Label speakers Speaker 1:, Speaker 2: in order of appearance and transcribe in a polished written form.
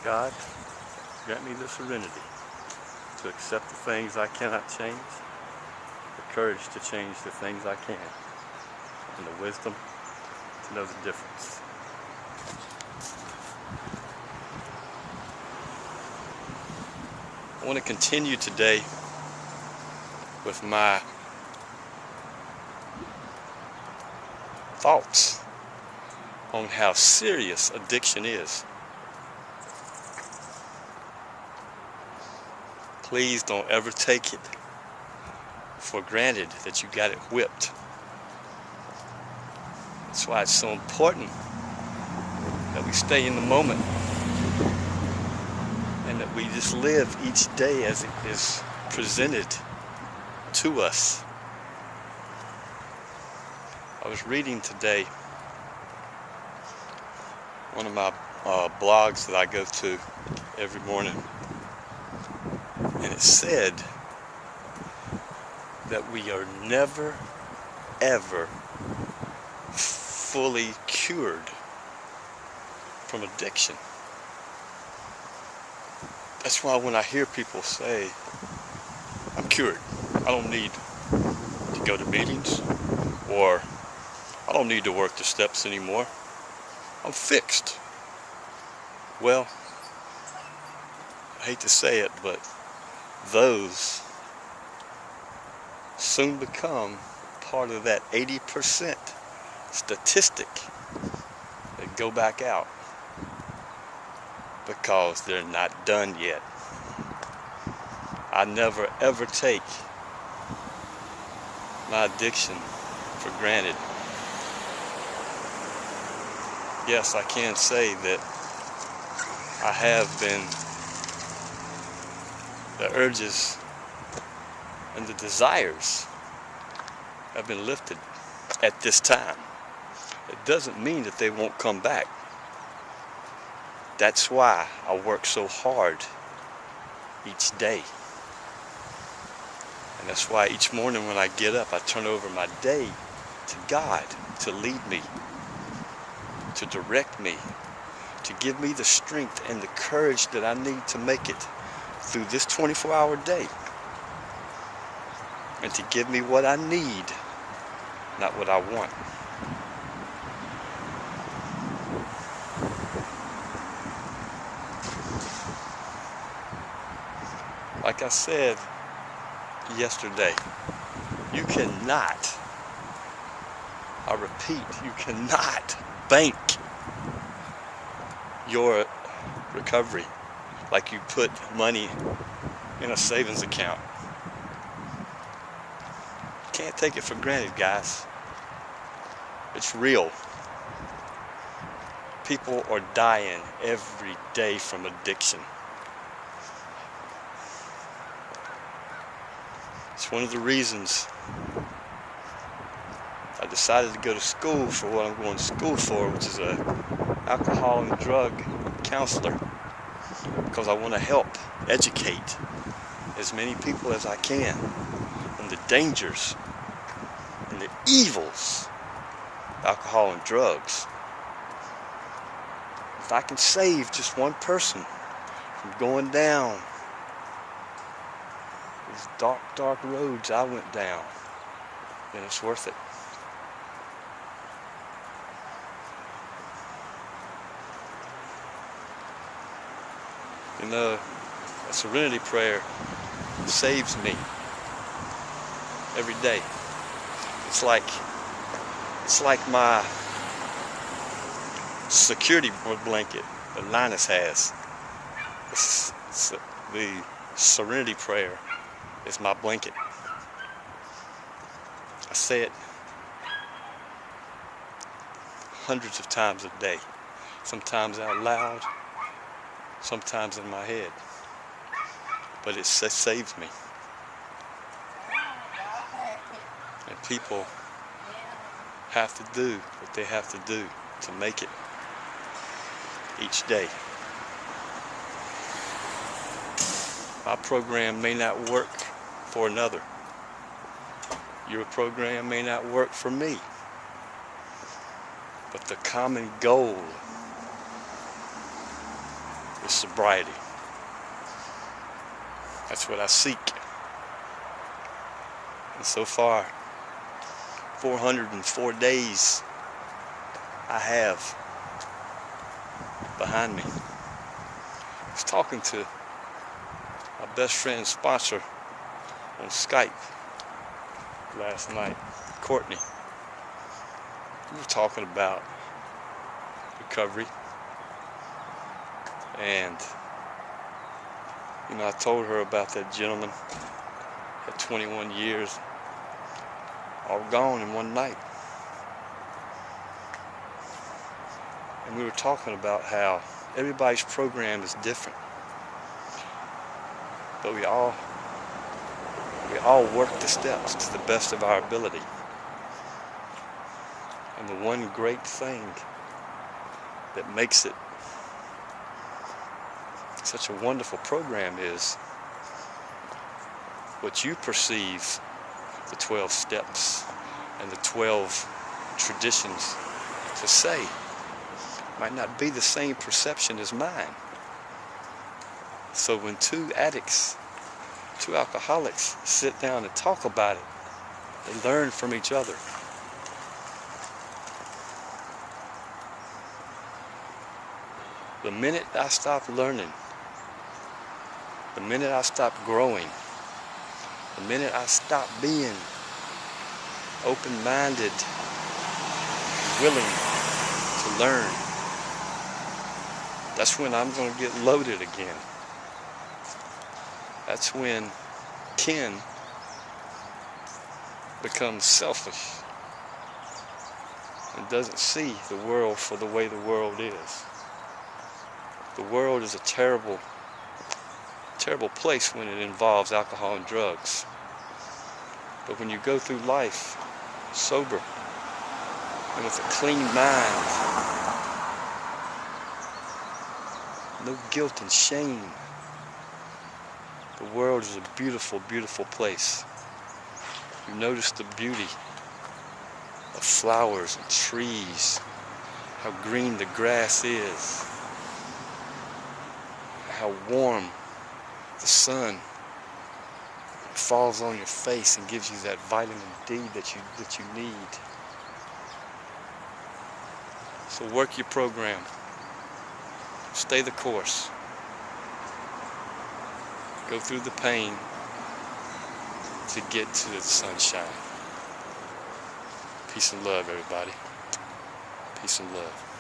Speaker 1: God, grant me the serenity to accept the things I cannot change, the courage to change the things I can, and the wisdom to know the difference. I want to continue today with my thoughts on how serious addiction is. Please don't ever take it for granted that you got it whipped. That's why it's so important that we stay in the moment and that we just live each day as it is presented to us. I was reading today one of my blogs that I go to every morning, and it said that we are never, ever fully cured from addiction. That's why when I hear people say, I'm cured, I don't need to go to meetings, or I don't need to work the steps anymore, I'm fixed. Well, I hate to say it, but those soon become part of that 80% statistic that go back out because they're not done yet. I never ever take my addiction for granted. Yes, I can say that I have been, the urges and the desires have been lifted at this time. It doesn't mean that they won't come back. That's why I work so hard each day. And that's why each morning when I get up, I turn over my day to God to lead me, to direct me, to give me the strength and the courage that I need to make it through this 24-hour day, and to give me what I need, not what I want. Like I said yesterday, you cannot, I repeat, you cannot bank your recovery like you put money in a savings account. Can't take it for granted, guys. It's real. People are dying every day from addiction. It's one of the reasons I decided to go to school for what I'm going to school for, which is a alcohol and drug counselor, because I want to help educate as many people as I can on the dangers and the evils of alcohol and drugs. If I can save just one person from going down these dark, dark roads I went down, then it's worth it. You know, a serenity prayer saves me every day. It's like my security blanket that Linus has. The serenity prayer is my blanket. I say it hundreds of times a day, sometimes out loud, sometimes in my head, but it saves me. And people have to do what they have to do to make it each day. My program may not work for another. Your program may not work for me. But the common goal is sobriety. That's what I seek. And so far, 404 days I have behind me. I was talking to my best friend's sponsor on Skype last night, Courtney. We were talking about recovery, and I told her about that gentleman at 21 years, all gone in one night. And we were talking about how everybody's program is different, but we all work the steps to the best of our ability. And the one great thing that makes it such a wonderful program is what you perceive the 12 steps and the 12 traditions to say might not be the same perception as mine. So when two addicts, two alcoholics sit down and talk about it, they learn from each other. The minute I stop learning, the minute I stop growing, the minute I stop being open-minded, willing to learn, that's when I'm going to get loaded again. That's when Ken becomes selfish and doesn't see the world for the way the world is. The world is a terrible, terrible place when it involves alcohol and drugs. But when you go through life sober and with a clean mind, no guilt and shame, the world is a beautiful, beautiful place. You notice the beauty of flowers and trees, how green the grass is, how warm the sun falls on your face and gives you that vitamin D that you need. So work your program. Stay the course. Go through the pain to get to the sunshine. Peace and love, everybody. Peace and love.